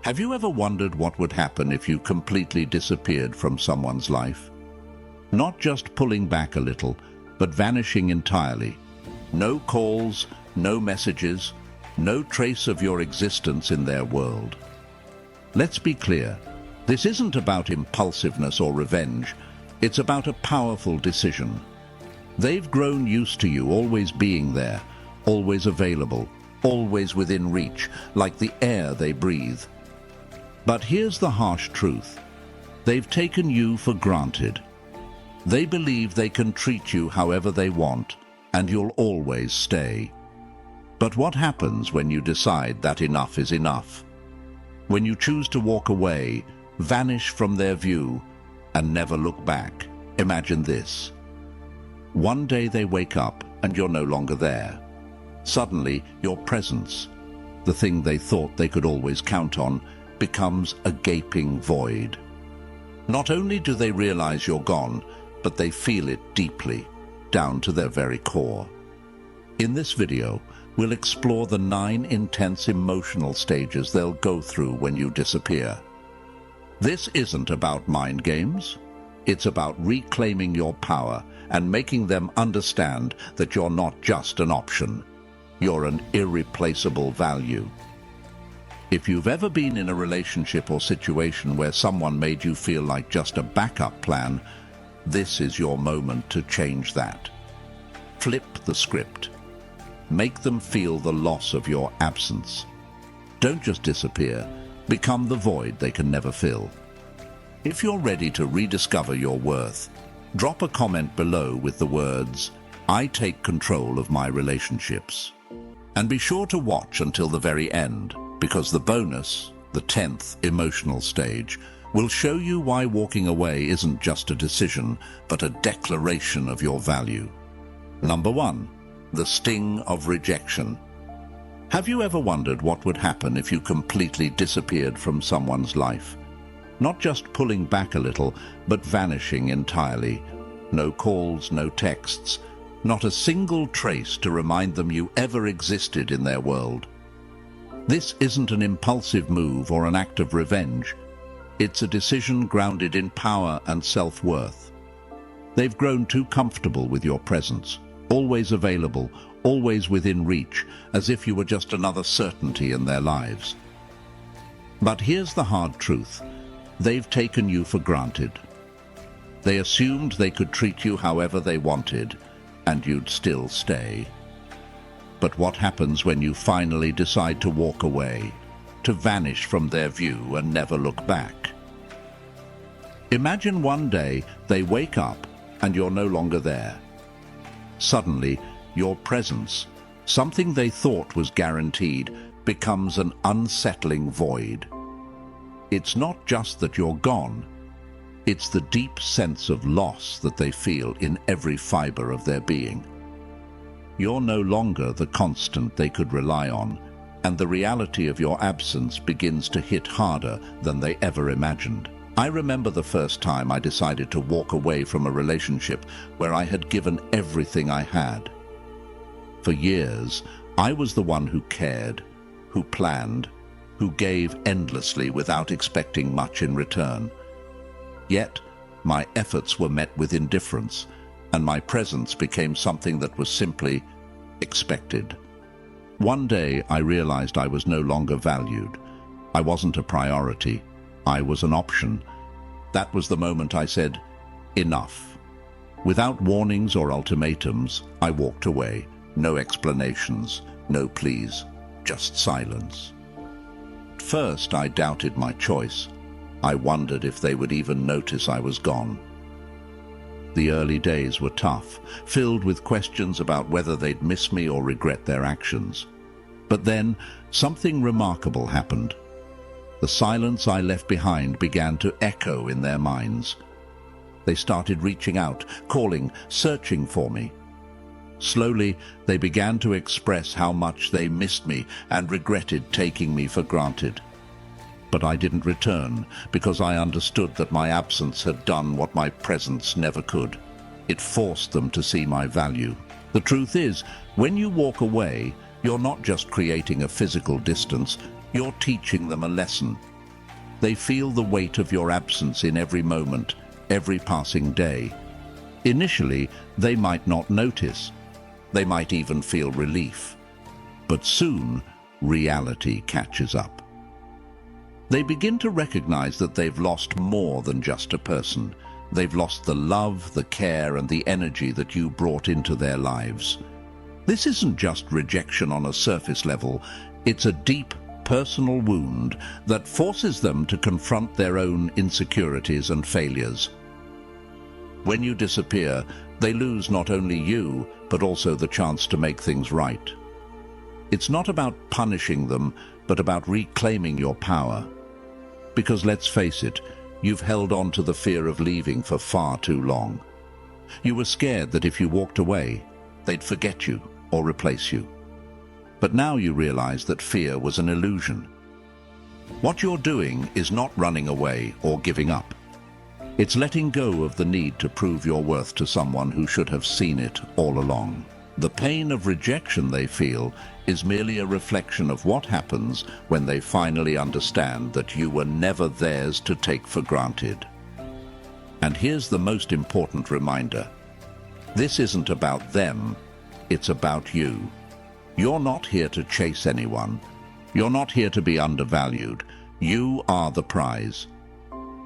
Have you ever wondered what would happen if you completely disappeared from someone's life? Not just pulling back a little, but vanishing entirely. No calls, no messages, no trace of your existence in their world. Let's be clear, this isn't about impulsiveness or revenge, it's about a powerful decision. They've grown used to you always being there, always available, always within reach, like the air they breathe. But here's the harsh truth. They've taken you for granted. They believe they can treat you however they want, and you'll always stay. But what happens when you decide that enough is enough? When you choose to walk away, vanish from their view, and never look back? Imagine this. One day they wake up and you're no longer there. Suddenly, your presence, the thing they thought they could always count on, becomes a gaping void. Not only do they realize you're gone, but they feel it deeply, down to their very core. In this video, we'll explore the 9 intense emotional stages they'll go through when you disappear. This isn't about mind games. It's about reclaiming your power and making them understand that you're not just an option. You're an irreplaceable value. If you've ever been in a relationship or situation where someone made you feel like just a backup plan, this is your moment to change that. Flip the script. Make them feel the loss of your absence. Don't just disappear. Become the void they can never fill. If you're ready to rediscover your worth, drop a comment below with the words, "I take control of my relationships." And be sure to watch until the very end, because the bonus, the 10th emotional stage, will show you why walking away isn't just a decision, but a declaration of your value. Number 1, the sting of rejection. Have you ever wondered what would happen if you completely disappeared from someone's life? Not just pulling back a little, but vanishing entirely. No calls, no texts, not a single trace to remind them you ever existed in their world. This isn't an impulsive move or an act of revenge. It's a decision grounded in power and self-worth. They've grown too comfortable with your presence, always available, always within reach, as if you were just another certainty in their lives. But here's the hard truth. They've taken you for granted. They assumed they could treat you however they wanted, and you'd still stay. But what happens when you finally decide to walk away, to vanish from their view and never look back? Imagine one day they wake up and you're no longer there. Suddenly, your presence, something they thought was guaranteed, becomes an unsettling void. It's not just that you're gone, it's the deep sense of loss that they feel in every fiber of their being. You're no longer the constant they could rely on, and the reality of your absence begins to hit harder than they ever imagined. I remember the first time I decided to walk away from a relationship where I had given everything I had. For years, I was the one who cared, who planned, who gave endlessly without expecting much in return. Yet, my efforts were met with indifference, and my presence became something that was simply expected. One day, I realized I was no longer valued. I wasn't a priority. I was an option. That was the moment I said, enough. Without warnings or ultimatums, I walked away. No explanations, no pleas, just silence. At first, I doubted my choice. I wondered if they would even notice I was gone. The early days were tough, filled with questions about whether they'd miss me or regret their actions. But then, something remarkable happened. The silence I left behind began to echo in their minds. They started reaching out, calling, searching for me. Slowly, they began to express how much they missed me and regretted taking me for granted. But I didn't return, because I understood that my absence had done what my presence never could. It forced them to see my value. The truth is, when you walk away, you're not just creating a physical distance, you're teaching them a lesson. They feel the weight of your absence in every moment, every passing day. Initially, they might not notice. They might even feel relief. But soon, reality catches up. They begin to recognize that they've lost more than just a person. They've lost the love, the care, and the energy that you brought into their lives. This isn't just rejection on a surface level. It's a deep, personal wound that forces them to confront their own insecurities and failures. When you disappear, they lose not only you, but also the chance to make things right. It's not about punishing them, but about reclaiming your power. Because let's face it, you've held on to the fear of leaving for far too long. You were scared that if you walked away, they'd forget you or replace you. But now you realize that fear was an illusion. What you're doing is not running away or giving up. It's letting go of the need to prove your worth to someone who should have seen it all along. The pain of rejection they feel is merely a reflection of what happens when they finally understand that you were never theirs to take for granted. And here's the most important reminder. This isn't about them, it's about you. You're not here to chase anyone. You're not here to be undervalued. You are the prize.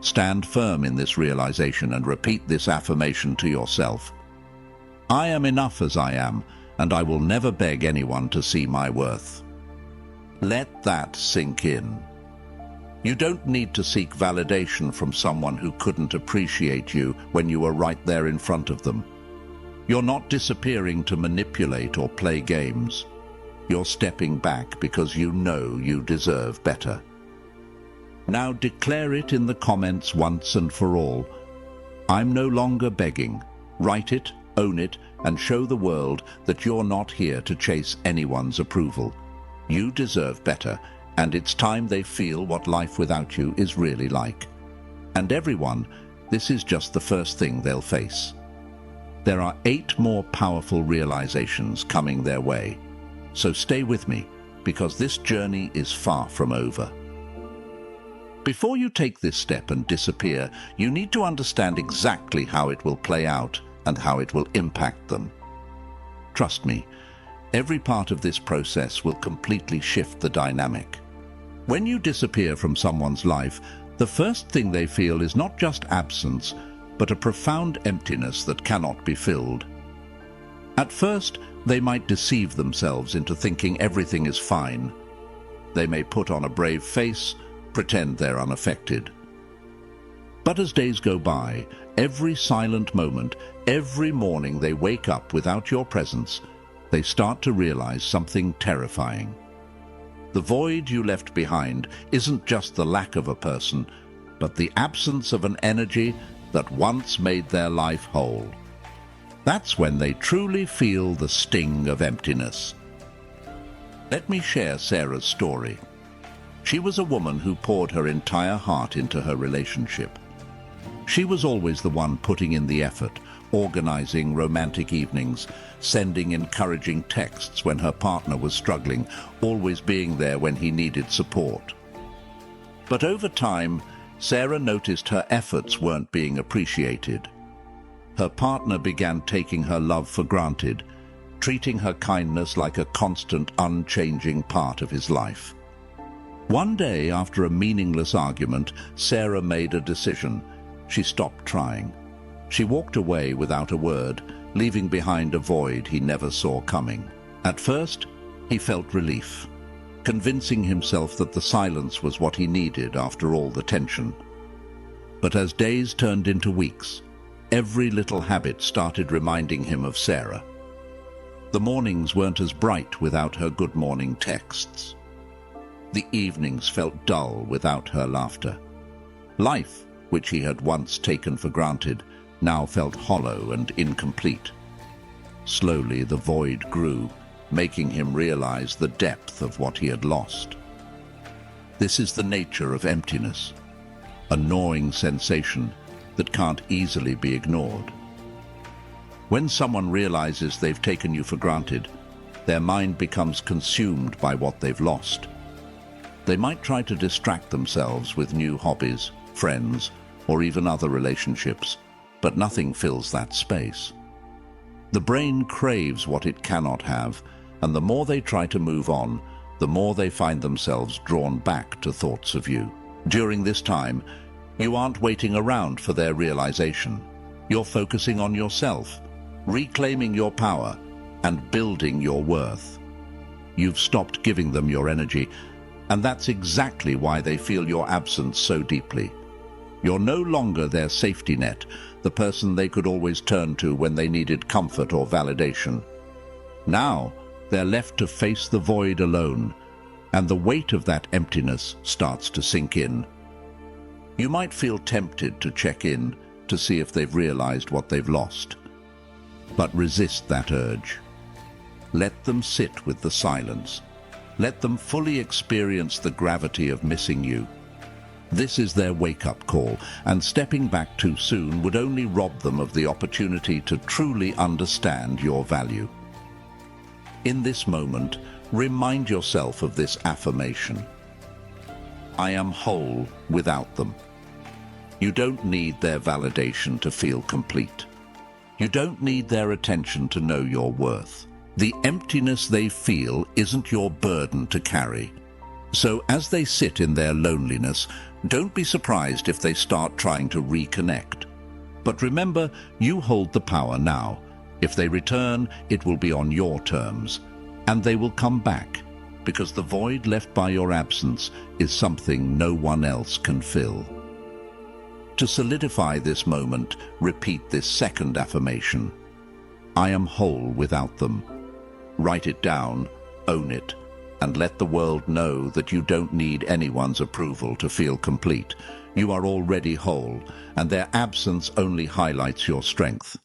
Stand firm in this realization and repeat this affirmation to yourself. I am enough as I am, and I will never beg anyone to see my worth. Let that sink in. You don't need to seek validation from someone who couldn't appreciate you when you were right there in front of them. You're not disappearing to manipulate or play games. You're stepping back because you know you deserve better. Now declare it in the comments once and for all. I'm no longer begging. Write it, own it, and show the world that you're not here to chase anyone's approval. You deserve better, and it's time they feel what life without you is really like. And everyone, this is just the first thing they'll face. There are 8 more powerful realizations coming their way. So stay with me, because this journey is far from over. Before you take this step and disappear, you need to understand exactly how it will play out and how it will impact them. Trust me, every part of this process will completely shift the dynamic. When you disappear from someone's life, the first thing they feel is not just absence, but a profound emptiness that cannot be filled. At first, they might deceive themselves into thinking everything is fine. They may put on a brave face, pretend they're unaffected. But as days go by, every silent moment, every morning they wake up without your presence, they start to realize something terrifying. The void you left behind isn't just the lack of a person, but the absence of an energy that once made their life whole. That's when they truly feel the sting of emptiness. Let me share Sarah's story. She was a woman who poured her entire heart into her relationship. She was always the one putting in the effort, organizing romantic evenings, sending encouraging texts when her partner was struggling, always being there when he needed support. But over time, Sarah noticed her efforts weren't being appreciated. Her partner began taking her love for granted, treating her kindness like a constant, unchanging part of his life. One day, after a meaningless argument, Sarah made a decision. She stopped trying. She walked away without a word, leaving behind a void he never saw coming. At first, he felt relief, convincing himself that the silence was what he needed after all the tension. But as days turned into weeks, every little habit started reminding him of Sarah. The mornings weren't as bright without her good morning texts. The evenings felt dull without her laughter. Life, which he had once taken for granted, now felt hollow and incomplete. Slowly the void grew, making him realize the depth of what he had lost. This is the nature of emptiness, a gnawing sensation that can't easily be ignored. When someone realizes they've taken you for granted, their mind becomes consumed by what they've lost. They might try to distract themselves with new hobbies, friends, or even other relationships, but nothing fills that space. The brain craves what it cannot have, and the more they try to move on, the more they find themselves drawn back to thoughts of you. During this time, you aren't waiting around for their realization. You're focusing on yourself, reclaiming your power, and building your worth. You've stopped giving them your energy, and that's exactly why they feel your absence so deeply. You're no longer their safety net, the person they could always turn to when they needed comfort or validation. Now, they're left to face the void alone, and the weight of that emptiness starts to sink in. You might feel tempted to check in to see if they've realized what they've lost. But resist that urge. Let them sit with the silence. Let them fully experience the gravity of missing you. This is their wake-up call, and stepping back too soon would only rob them of the opportunity to truly understand your value. In this moment, remind yourself of this affirmation. I am whole without them. You don't need their validation to feel complete. You don't need their attention to know your worth. The emptiness they feel isn't your burden to carry. So as they sit in their loneliness, don't be surprised if they start trying to reconnect. But remember, you hold the power now. If they return, it will be on your terms. And they will come back, because the void left by your absence is something no one else can fill. To solidify this moment, repeat this second affirmation. I am whole without them. Write it down, own it, and let the world know that you don't need anyone's approval to feel complete. You are already whole, and their absence only highlights your strength.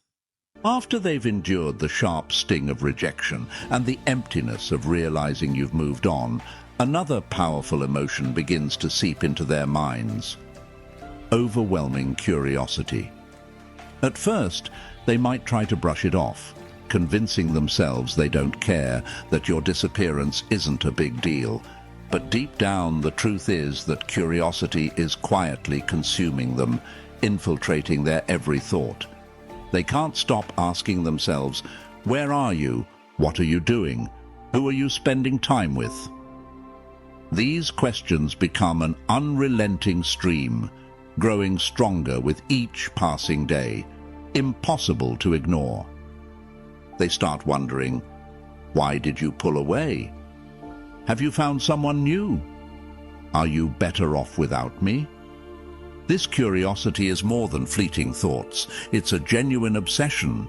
After they've endured the sharp sting of rejection and the emptiness of realizing you've moved on, another powerful emotion begins to seep into their minds. Overwhelming curiosity. At first, they might try to brush it off, convincing themselves they don't care, that your disappearance isn't a big deal. But deep down, the truth is that curiosity is quietly consuming them, infiltrating their every thought. They can't stop asking themselves, where are you? What are you doing? Who are you spending time with? These questions become an unrelenting stream, growing stronger with each passing day, impossible to ignore. They start wondering, why did you pull away? Have you found someone new? Are you better off without me? This curiosity is more than fleeting thoughts. It's a genuine obsession.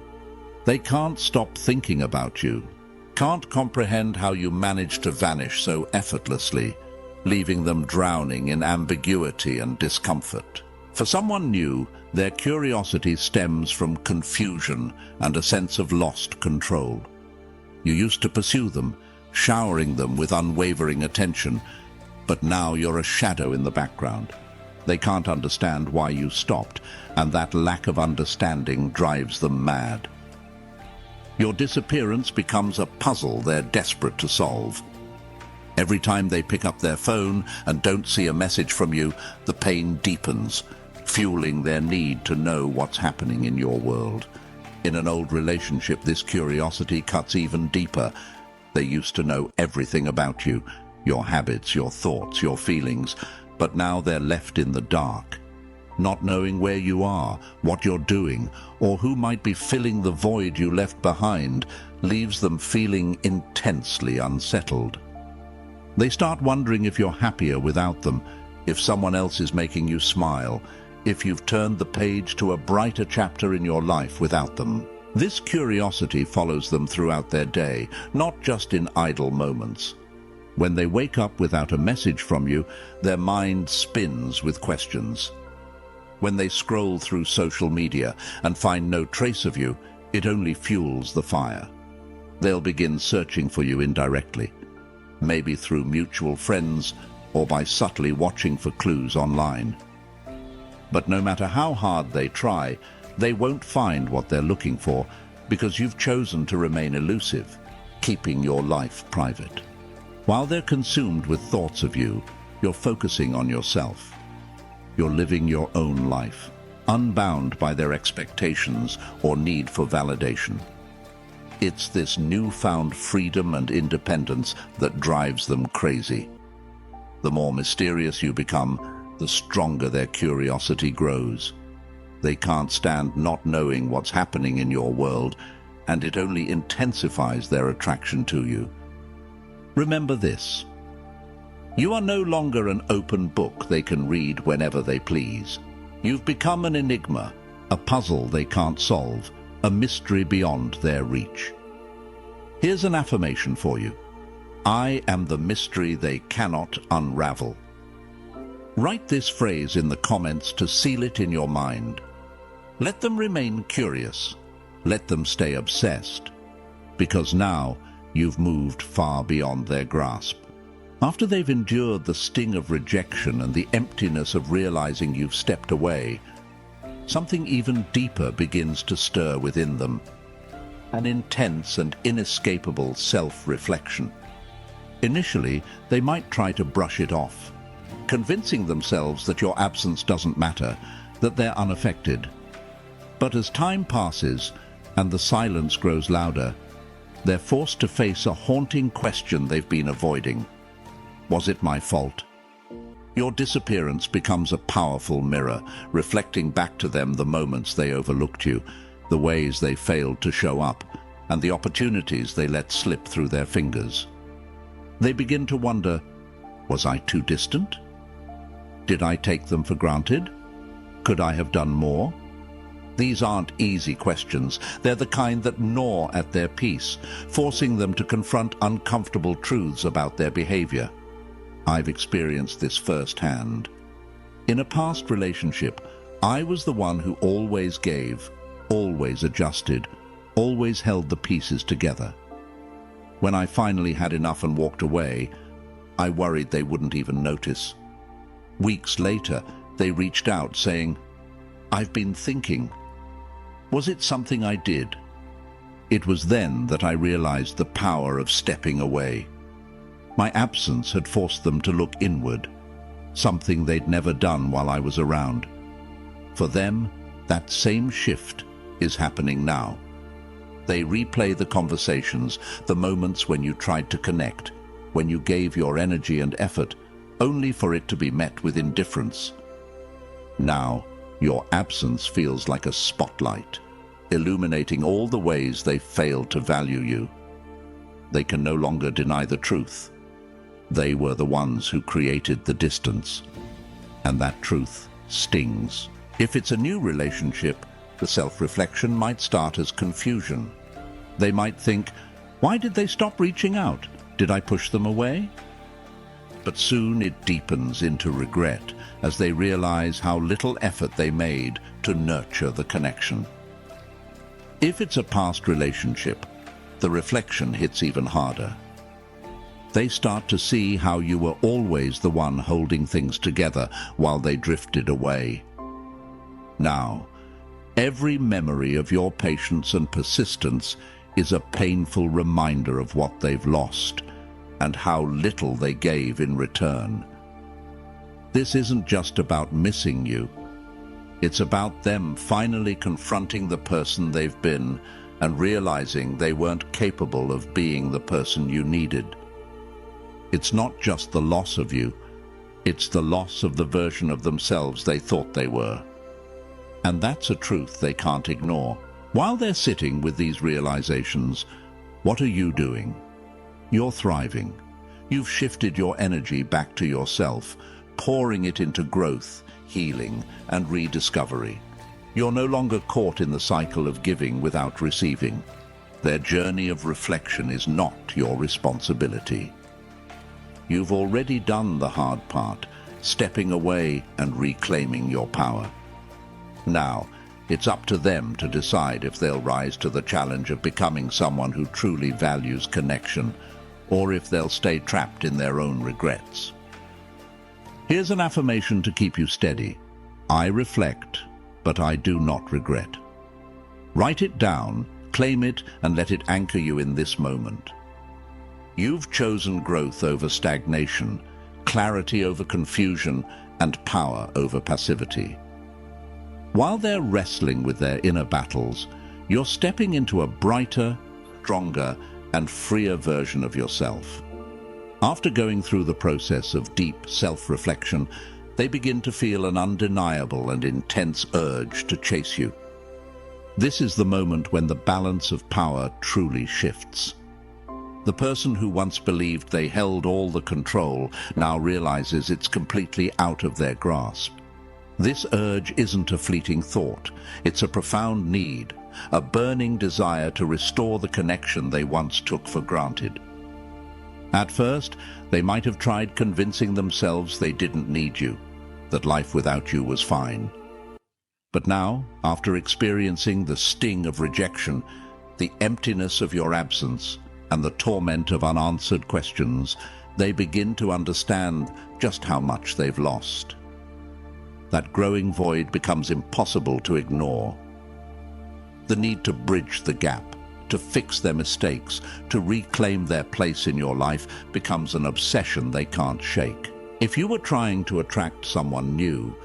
They can't stop thinking about you, can't comprehend how you managed to vanish so effortlessly, leaving them drowning in ambiguity and discomfort. For someone new, their curiosity stems from confusion and a sense of lost control. You used to pursue them, showering them with unwavering attention, but now you're a shadow in the background. They can't understand why you stopped, and that lack of understanding drives them mad. Your disappearance becomes a puzzle they're desperate to solve. Every time they pick up their phone and don't see a message from you, the pain deepens, fueling their need to know what's happening in your world. In an old relationship, this curiosity cuts even deeper. They used to know everything about you, your habits, your thoughts, your feelings, but now they're left in the dark. Not knowing where you are, what you're doing, or who might be filling the void you left behind leaves them feeling intensely unsettled. They start wondering if you're happier without them, if someone else is making you smile, if you've turned the page to a brighter chapter in your life without them. This curiosity follows them throughout their day, not just in idle moments. When they wake up without a message from you, their mind spins with questions. When they scroll through social media and find no trace of you, it only fuels the fire. They'll begin searching for you indirectly, maybe through mutual friends or by subtly watching for clues online. But no matter how hard they try, they won't find what they're looking for because you've chosen to remain elusive, keeping your life private. While they're consumed with thoughts of you, You're focusing on yourself. You're living your own life, unbound by their expectations or need for validation. It's this newfound freedom and independence that drives them crazy. The more mysterious you become, the stronger their curiosity grows. They can't stand not knowing what's happening in your world, and it only intensifies their attraction to you. Remember this: you are no longer an open book they can read whenever they please. You've become an enigma, a puzzle they can't solve, a mystery beyond their reach. Here's an affirmation for you: I am the mystery they cannot unravel. Write this phrase in the comments to seal it in your mind. Let them remain curious. Let them stay obsessed. Because now you've moved far beyond their grasp. After they've endured the sting of rejection and the emptiness of realizing you've stepped away, something even deeper begins to stir within them. An intense and inescapable self-reflection. Initially, they might try to brush it off, convincing themselves that your absence doesn't matter, that they're unaffected. But as time passes and the silence grows louder, they're forced to face a haunting question they've been avoiding. Was it my fault? Your disappearance becomes a powerful mirror, reflecting back to them the moments they overlooked you, the ways they failed to show up, and the opportunities they let slip through their fingers. They begin to wonder, was I too distant? Did I take them for granted? Could I have done more? These aren't easy questions. They're the kind that gnaw at their peace, forcing them to confront uncomfortable truths about their behavior. I've experienced this firsthand. In a past relationship, I was the one who always gave, always adjusted, always held the pieces together. When I finally had enough and walked away, I worried they wouldn't even notice. Weeks later, they reached out saying, "I've been thinking. Was it something I did?" It was then that I realized the power of stepping away. My absence had forced them to look inward, something they'd never done while I was around. For them, that same shift is happening now. They replay the conversations, the moments when you tried to connect, when you gave your energy and effort, only for it to be met with indifference. Now, your absence feels like a spotlight, illuminating all the ways they failed to value you. They can no longer deny the truth. They were the ones who created the distance. And that truth stings. If it's a new relationship, the self-reflection might start as confusion. They might think, why did they stop reaching out? Did I push them away? But soon it deepens into regret as they realize how little effort they made to nurture the connection. If it's a past relationship, the reflection hits even harder. They start to see how you were always the one holding things together while they drifted away. Now, every memory of your patience and persistence is a painful reminder of what they've lost and how little they gave in return. This isn't just about missing you. It's about them finally confronting the person they've been and realizing they weren't capable of being the person you needed. It's not just the loss of you, it's the loss of the version of themselves they thought they were. And that's a truth they can't ignore. While they're sitting with these realizations, what are you doing? You're thriving. You've shifted your energy back to yourself, pouring it into growth, healing, and rediscovery. You're no longer caught in the cycle of giving without receiving. Their journey of reflection is not your responsibility. You've already done the hard part, stepping away and reclaiming your power. Now, it's up to them to decide if they'll rise to the challenge of becoming someone who truly values connection, or if they'll stay trapped in their own regrets. Here's an affirmation to keep you steady. I reflect, but I do not regret. Write it down, claim it, and let it anchor you in this moment. You've chosen growth over stagnation, clarity over confusion, and power over passivity. While they're wrestling with their inner battles, you're stepping into a brighter, stronger, and freer version of yourself. After going through the process of deep self-reflection, they begin to feel an undeniable and intense urge to chase you. This is the moment when the balance of power truly shifts. The person who once believed they held all the control now realizes it's completely out of their grasp. This urge isn't a fleeting thought, it's a profound need, a burning desire to restore the connection they once took for granted. At first, they might have tried convincing themselves they didn't need you, that life without you was fine. But now, after experiencing the sting of rejection, the emptiness of your absence, and the torment of unanswered questions, they begin to understand just how much they've lost. That growing void becomes impossible to ignore. The need to bridge the gap, to fix their mistakes, to reclaim their place in your life becomes an obsession they can't shake. If you were trying to attract someone new,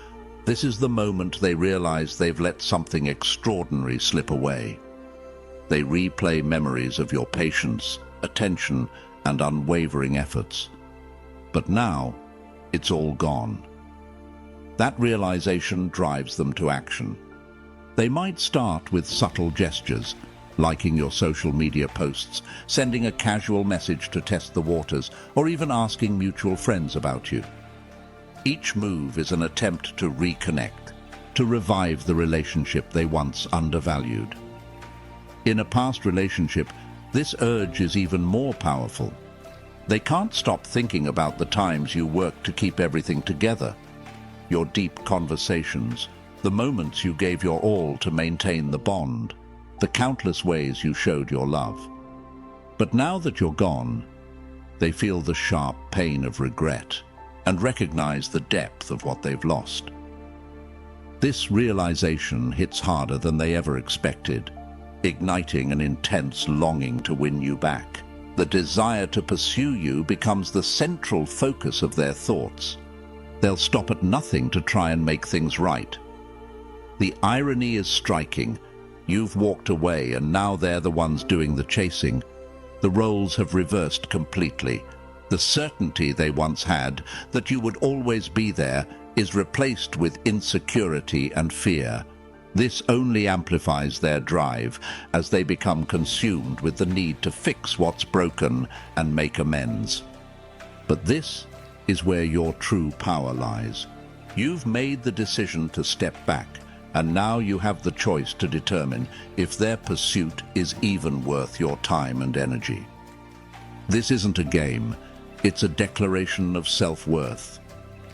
this is the moment they realize they've let something extraordinary slip away. They replay memories of your patience, attention, and unwavering efforts. But now, it's all gone. That realization drives them to action. They might start with subtle gestures, liking your social media posts, sending a casual message to test the waters, or even asking mutual friends about you. Each move is an attempt to reconnect, to revive the relationship they once undervalued. In a past relationship, this urge is even more powerful. They can't stop thinking about the times you worked to keep everything together, your deep conversations, the moments you gave your all to maintain the bond, the countless ways you showed your love. But now that you're gone, they feel the sharp pain of regret and recognize the depth of what they've lost. This realization hits harder than they ever expected, igniting an intense longing to win you back. The desire to pursue you becomes the central focus of their thoughts. They'll stop at nothing to try and make things right. The irony is striking. You've walked away and now they're the ones doing the chasing. The roles have reversed completely. The certainty they once had that you would always be there is replaced with insecurity and fear. This only amplifies their drive as they become consumed with the need to fix what's broken and make amends. But this is where your true power lies. You've made the decision to step back, and now you have the choice to determine if their pursuit is even worth your time and energy. This isn't a game, it's a declaration of self-worth.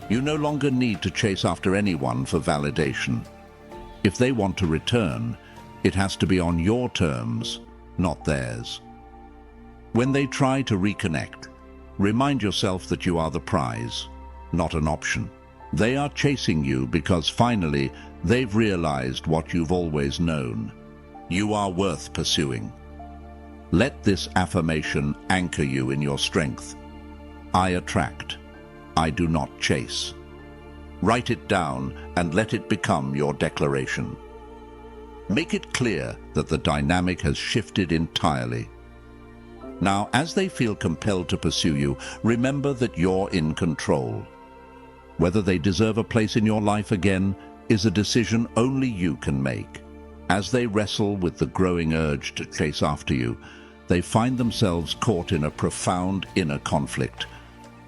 You no longer need to chase after anyone for validation. If they want to return, it has to be on your terms, not theirs. When they try to reconnect, remind yourself that you are the prize, not an option. They are chasing you because finally they've realized what you've always known. You are worth pursuing. Let this affirmation anchor you in your strength. I attract. I do not chase. Write it down and let it become your declaration. Make it clear that the dynamic has shifted entirely. Now, as they feel compelled to pursue you, remember that you're in control. Whether they deserve a place in your life again is a decision only you can make. As they wrestle with the growing urge to chase after you, they find themselves caught in a profound inner conflict,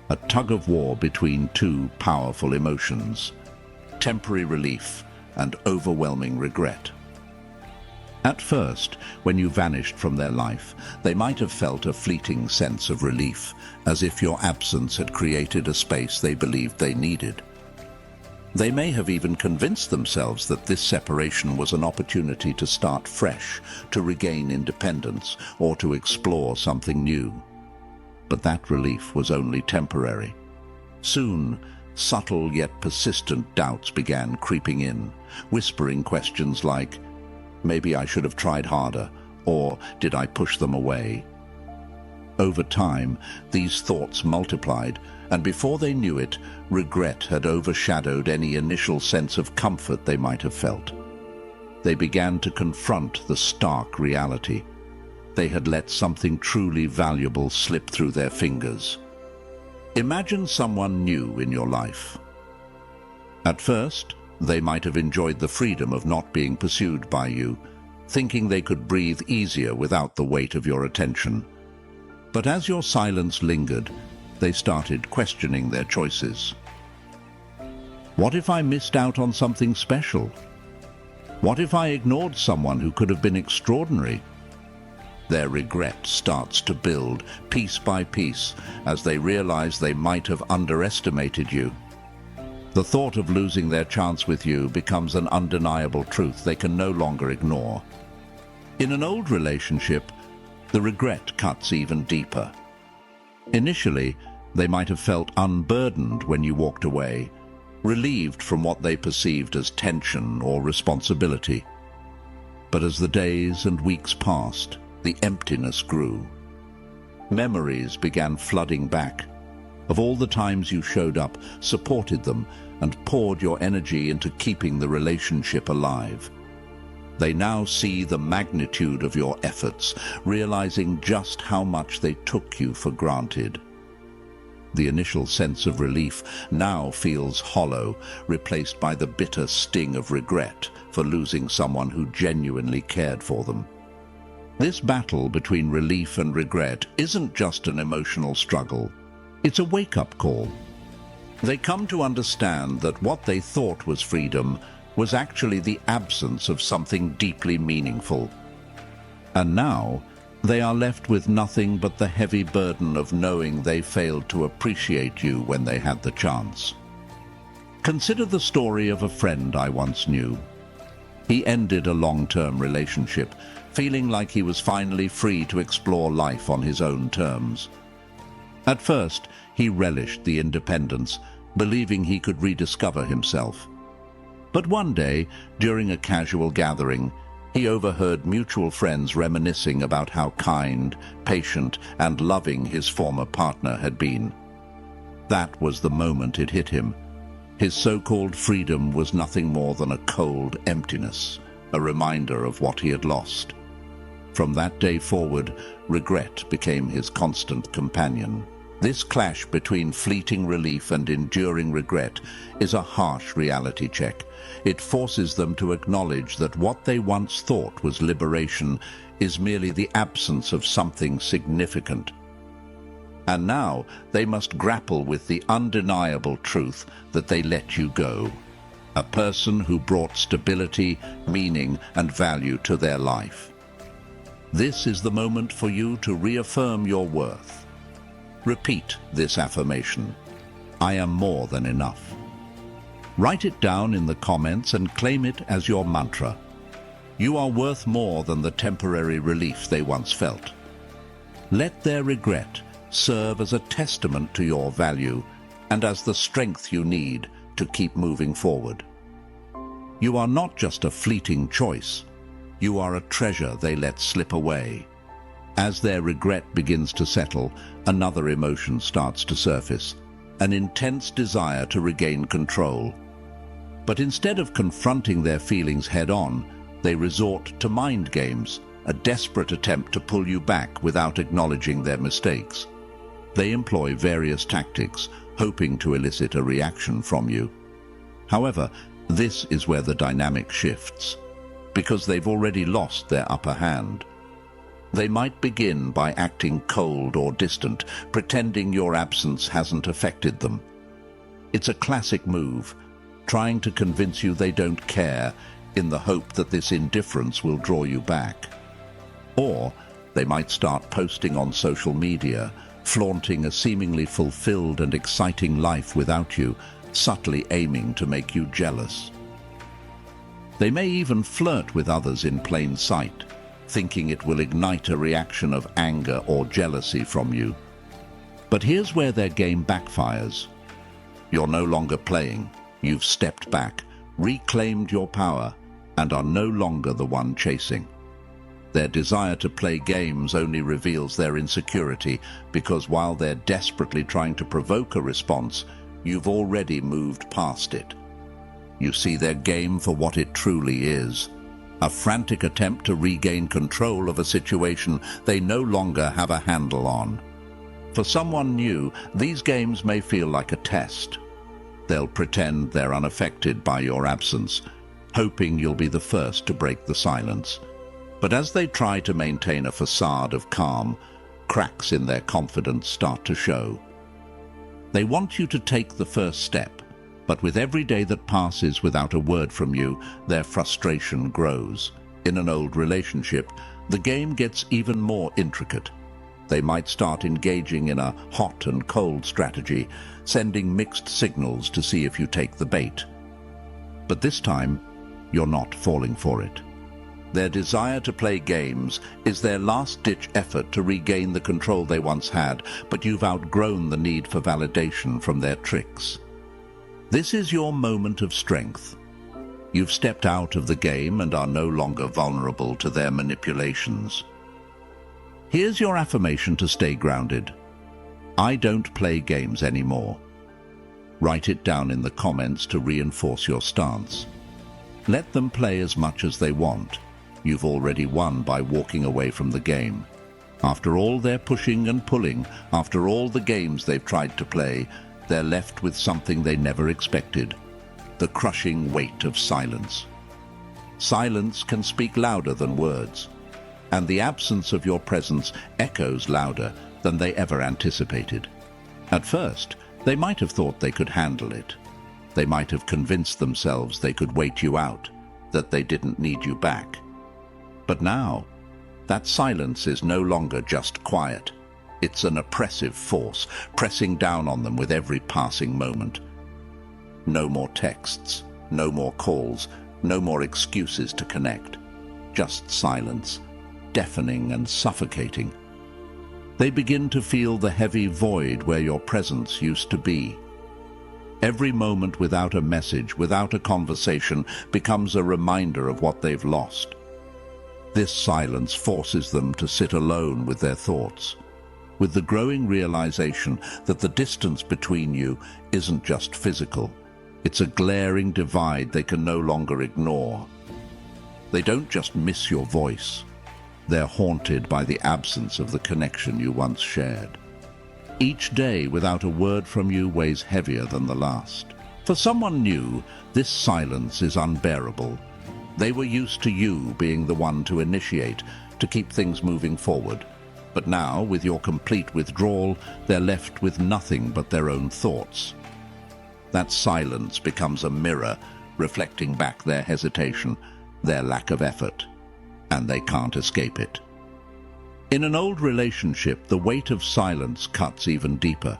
a tug-of-war between two powerful emotions, temporary relief and overwhelming regret. At first, when you vanished from their life, they might have felt a fleeting sense of relief, as if your absence had created a space they believed they needed. They may have even convinced themselves that this separation was an opportunity to start fresh, to regain independence, or to explore something new. But that relief was only temporary. Soon, subtle yet persistent doubts began creeping in, whispering questions like, maybe I should have tried harder, or did I push them away? Over time, these thoughts multiplied, and before they knew it, regret had overshadowed any initial sense of comfort they might have felt. They began to confront the stark reality. They had let something truly valuable slip through their fingers. Imagine someone new in your life. At first, they might have enjoyed the freedom of not being pursued by you, thinking they could breathe easier without the weight of your attention. But as your silence lingered, they started questioning their choices. What if I missed out on something special? What if I ignored someone who could have been extraordinary? Their regret starts to build piece by piece as they realize they might have underestimated you. The thought of losing their chance with you becomes an undeniable truth they can no longer ignore. In an old relationship, the regret cuts even deeper. Initially, they might have felt unburdened when you walked away, relieved from what they perceived as tension or responsibility. But as the days and weeks passed, the emptiness grew. Memories began flooding back of all the times you showed up, supported them, and poured your energy into keeping the relationship alive. They now see the magnitude of your efforts, realizing just how much they took you for granted. The initial sense of relief now feels hollow, replaced by the bitter sting of regret for losing someone who genuinely cared for them. This battle between relief and regret isn't just an emotional struggle. It's a wake-up call. They come to understand that what they thought was freedom was actually the absence of something deeply meaningful. And now, they are left with nothing but the heavy burden of knowing they failed to appreciate you when they had the chance. Consider the story of a friend I once knew. He ended a long-term relationship, feeling like he was finally free to explore life on his own terms. At first, he relished the independence, believing he could rediscover himself. But one day, during a casual gathering, he overheard mutual friends reminiscing about how kind, patient, and loving his former partner had been. That was the moment it hit him. His so-called freedom was nothing more than a cold emptiness, a reminder of what he had lost. From that day forward, regret became his constant companion. This clash between fleeting relief and enduring regret is a harsh reality check. It forces them to acknowledge that what they once thought was liberation is merely the absence of something significant. And now they must grapple with the undeniable truth that they let you go. A person who brought stability, meaning, and value to their life. This is the moment for you to reaffirm your worth. Repeat this affirmation. I am more than enough. Write it down in the comments and claim it as your mantra. You are worth more than the temporary relief they once felt. Let their regret serve as a testament to your value and as the strength you need to keep moving forward. You are not just a fleeting choice. You are a treasure they let slip away. As their regret begins to settle, another emotion starts to surface, an intense desire to regain control. But instead of confronting their feelings head-on, they resort to mind games, a desperate attempt to pull you back without acknowledging their mistakes. They employ various tactics, hoping to elicit a reaction from you. However, this is where the dynamic shifts, because they've already lost their upper hand. They might begin by acting cold or distant, pretending your absence hasn't affected them. It's a classic move, trying to convince you they don't care in the hope that this indifference will draw you back. Or they might start posting on social media, flaunting a seemingly fulfilled and exciting life without you, subtly aiming to make you jealous. They may even flirt with others in plain sight, thinking it will ignite a reaction of anger or jealousy from you. But here's where their game backfires. You're no longer playing. You've stepped back, reclaimed your power, and are no longer the one chasing. Their desire to play games only reveals their insecurity, because while they're desperately trying to provoke a response, you've already moved past it. You see their game for what it truly is: a frantic attempt to regain control of a situation they no longer have a handle on. For someone new, these games may feel like a test. They'll pretend they're unaffected by your absence, hoping you'll be the first to break the silence. But as they try to maintain a facade of calm, cracks in their confidence start to show. They want you to take the first step, but with every day that passes without a word from you, their frustration grows. In an old relationship, the game gets even more intricate. They might start engaging in a hot and cold strategy, sending mixed signals to see if you take the bait. But this time, you're not falling for it. Their desire to play games is their last-ditch effort to regain the control they once had, but you've outgrown the need for validation from their tricks. This is your moment of strength. You've stepped out of the game and are no longer vulnerable to their manipulations. Here's your affirmation to stay grounded. I don't play games anymore. Write it down in the comments to reinforce your stance. Let them play as much as they want. You've already won by walking away from the game. After all their pushing and pulling, after all the games they've tried to play, they're left with something they never expected: the crushing weight of silence. Silence can speak louder than words, and the absence of your presence echoes louder than they ever anticipated. At first, they might have thought they could handle it. They might have convinced themselves they could wait you out, that they didn't need you back. But now, that silence is no longer just quiet. It's an oppressive force, pressing down on them with every passing moment. No more texts, no more calls, no more excuses to connect. Just silence, deafening and suffocating. They begin to feel the heavy void where your presence used to be. Every moment without a message, without a conversation, becomes a reminder of what they've lost. This silence forces them to sit alone with their thoughts, with the growing realization that the distance between you isn't just physical. It's a glaring divide they can no longer ignore. They don't just miss your voice. They're haunted by the absence of the connection you once shared. Each day without a word from you weighs heavier than the last. For someone new, this silence is unbearable. They were used to you being the one to initiate, to keep things moving forward. But now, with your complete withdrawal, they're left with nothing but their own thoughts. That silence becomes a mirror, reflecting back their hesitation, their lack of effort, and they can't escape it. In an old relationship, the weight of silence cuts even deeper.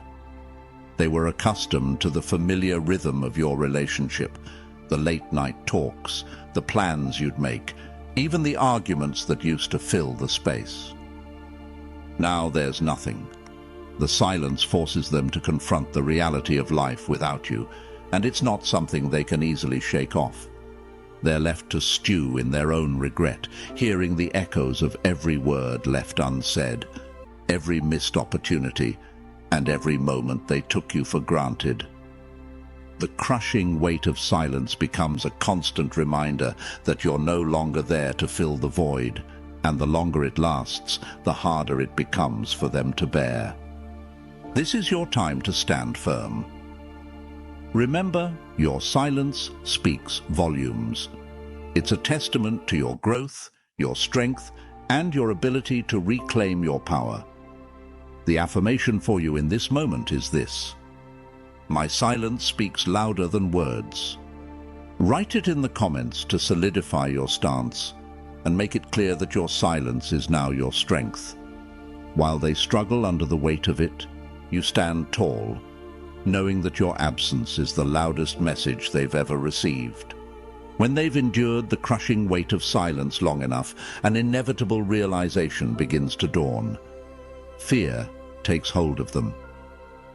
They were accustomed to the familiar rhythm of your relationship, the late-night talks, the plans you'd make, even the arguments that used to fill the space. Now there's nothing. The silence forces them to confront the reality of life without you, and it's not something they can easily shake off. They're left to stew in their own regret, hearing the echoes of every word left unsaid, every missed opportunity, and every moment they took you for granted. The crushing weight of silence becomes a constant reminder that you're no longer there to fill the void, and the longer it lasts, the harder it becomes for them to bear. This is your time to stand firm. Remember, your silence speaks volumes. It's a testament to your growth, your strength, and your ability to reclaim your power. The affirmation for you in this moment is this: my silence speaks louder than words. Write it in the comments to solidify your stance and make it clear that your silence is now your strength. While they struggle under the weight of it, you stand tall, knowing that your absence is the loudest message they've ever received. When they've endured the crushing weight of silence long enough, an inevitable realization begins to dawn. Fear takes hold of them.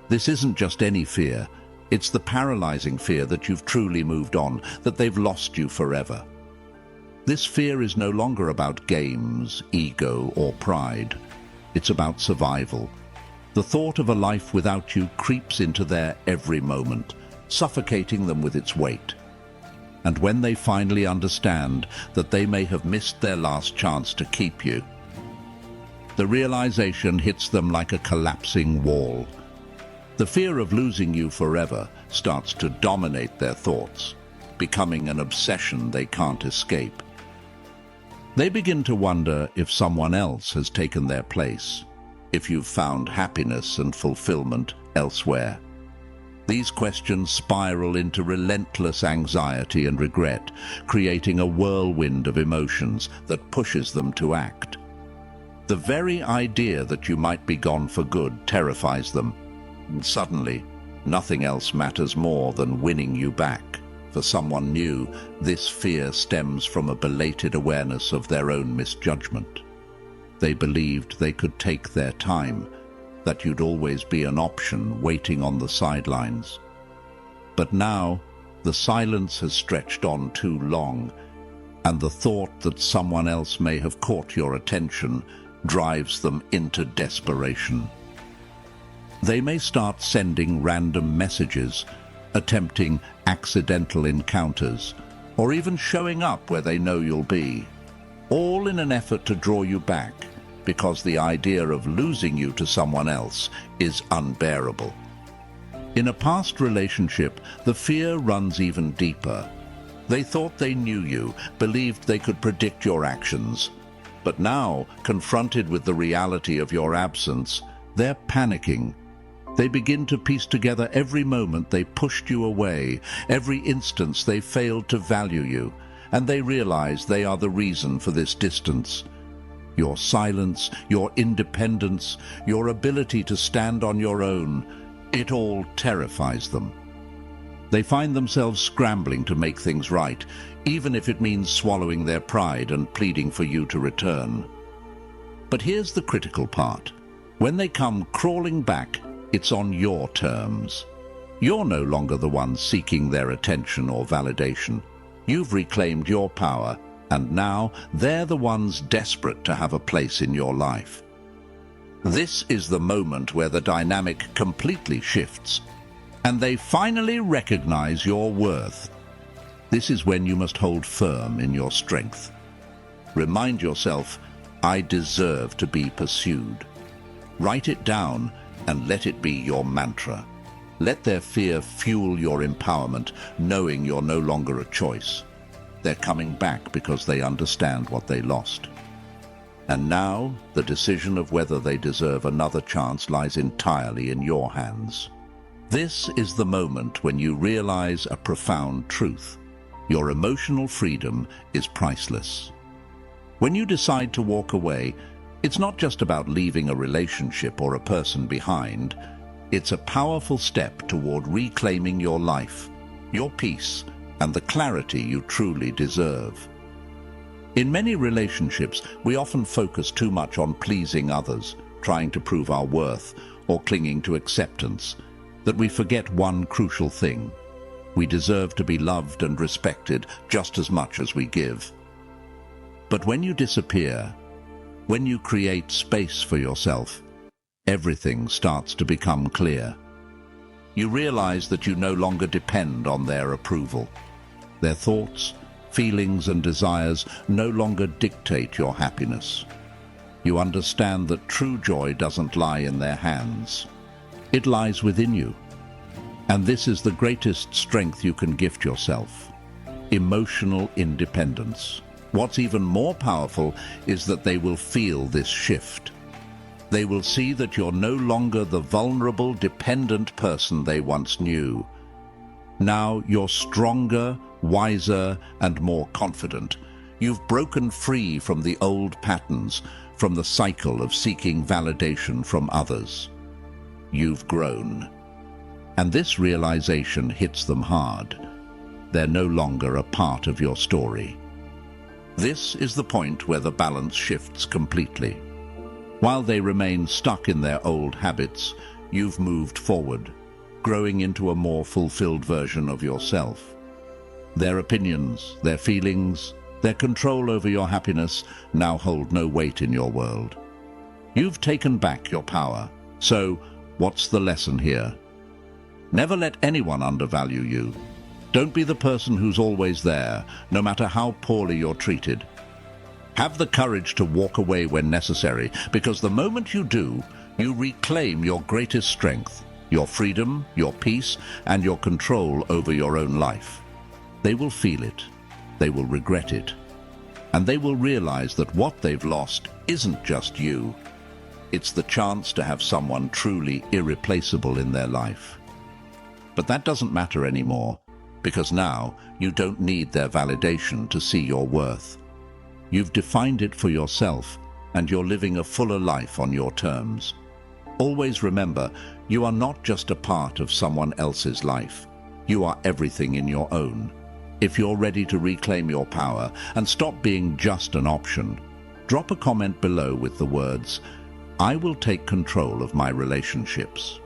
This isn't just any fear. It's the paralyzing fear that you've truly moved on, that they've lost you forever. This fear is no longer about games, ego, or pride. It's about survival. The thought of a life without you creeps into their every moment, suffocating them with its weight. And when they finally understand that they may have missed their last chance to keep you, the realization hits them like a collapsing wall. The fear of losing you forever starts to dominate their thoughts, becoming an obsession they can't escape. They begin to wonder if someone else has taken their place, if you've found happiness and fulfillment elsewhere. These questions spiral into relentless anxiety and regret, creating a whirlwind of emotions that pushes them to act. The very idea that you might be gone for good terrifies them, and suddenly, nothing else matters more than winning you back. For someone new, this fear stems from a belated awareness of their own misjudgment. They believed they could take their time, that you'd always be an option waiting on the sidelines. But now, the silence has stretched on too long, and the thought that someone else may have caught your attention drives them into desperation. They may start sending random messages, attempting accidental encounters, or even showing up where they know you'll be, all in an effort to draw you back, because the idea of losing you to someone else is unbearable. In a past relationship, the fear runs even deeper. They thought they knew you, believed they could predict your actions. But now, confronted with the reality of your absence, they're panicking. They begin to piece together every moment they pushed you away, every instance they failed to value you, and they realize they are the reason for this distance. Your silence, your independence, your ability to stand on your own, it all terrifies them. They find themselves scrambling to make things right, even if it means swallowing their pride and pleading for you to return. But here's the critical part. When they come crawling back, it's on your terms. You're no longer the one seeking their attention or validation. You've reclaimed your power, and now they're the ones desperate to have a place in your life. This is the moment where the dynamic completely shifts, and they finally recognize your worth. This is when you must hold firm in your strength. Remind yourself, I deserve to be pursued. Write it down and let it be your mantra. Let their fear fuel your empowerment, knowing you're no longer a choice. They're coming back because they understand what they lost. And now, the decision of whether they deserve another chance lies entirely in your hands. This is the moment when you realize a profound truth. Your emotional freedom is priceless. When you decide to walk away, it's not just about leaving a relationship or a person behind. It's a powerful step toward reclaiming your life, your peace, and the clarity you truly deserve. In many relationships, we often focus too much on pleasing others, trying to prove our worth, or clinging to acceptance, that we forget one crucial thing. We deserve to be loved and respected just as much as we give. But when you disappear, when you create space for yourself, everything starts to become clear. You realize that you no longer depend on their approval. Their thoughts, feelings, and desires no longer dictate your happiness. You understand that true joy doesn't lie in their hands. It lies within you. And this is the greatest strength you can gift yourself: emotional independence. What's even more powerful is that they will feel this shift. They will see that you're no longer the vulnerable, dependent person they once knew. Now you're stronger, wiser, and more confident. You've broken free from the old patterns, from the cycle of seeking validation from others. You've grown. And this realization hits them hard. They're no longer a part of your story. This is the point where the balance shifts completely. While they remain stuck in their old habits, you've moved forward, growing into a more fulfilled version of yourself. Their opinions, their feelings, Their control over your happiness now hold no weight in your world. You've taken back your power. So, what's the lesson here? Never let anyone undervalue you. Don't be the person who's always there, no matter how poorly you're treated. Have the courage to walk away when necessary, because the moment you do, you reclaim your greatest strength, your freedom, your peace, and your control over your own life. They will feel it, they will regret it, and they will realize that what they've lost isn't just you. It's the chance to have someone truly irreplaceable in their life. But that doesn't matter anymore, because now you don't need their validation to see your worth. You've defined it for yourself, and you're living a fuller life on your terms. Always remember, you are not just a part of someone else's life. You are everything in your own. If you're ready to reclaim your power and stop being just an option, drop a comment below with the words, "I will take control of my relationships."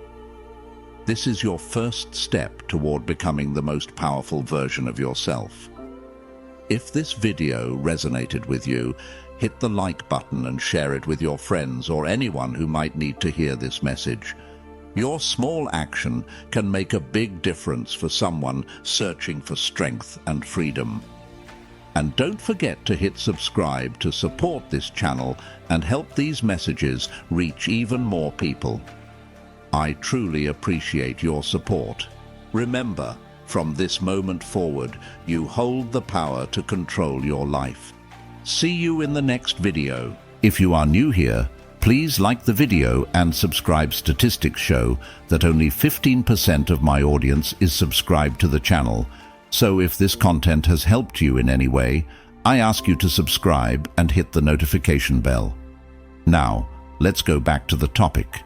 This is your first step toward becoming the most powerful version of yourself. If this video resonated with you, hit the like button and share it with your friends or anyone who might need to hear this message. Your small action can make a big difference for someone searching for strength and freedom. And don't forget to hit subscribe to support this channel and help these messages reach even more people. I truly appreciate your support. Remember, from this moment forward, you hold the power to control your life. See you in the next video. If you are new here, please like the video and subscribe. Statistics show that only 15% of my audience is subscribed to the channel. So if this content has helped you in any way, I ask you to subscribe and hit the notification bell. Now, let's go back to the topic.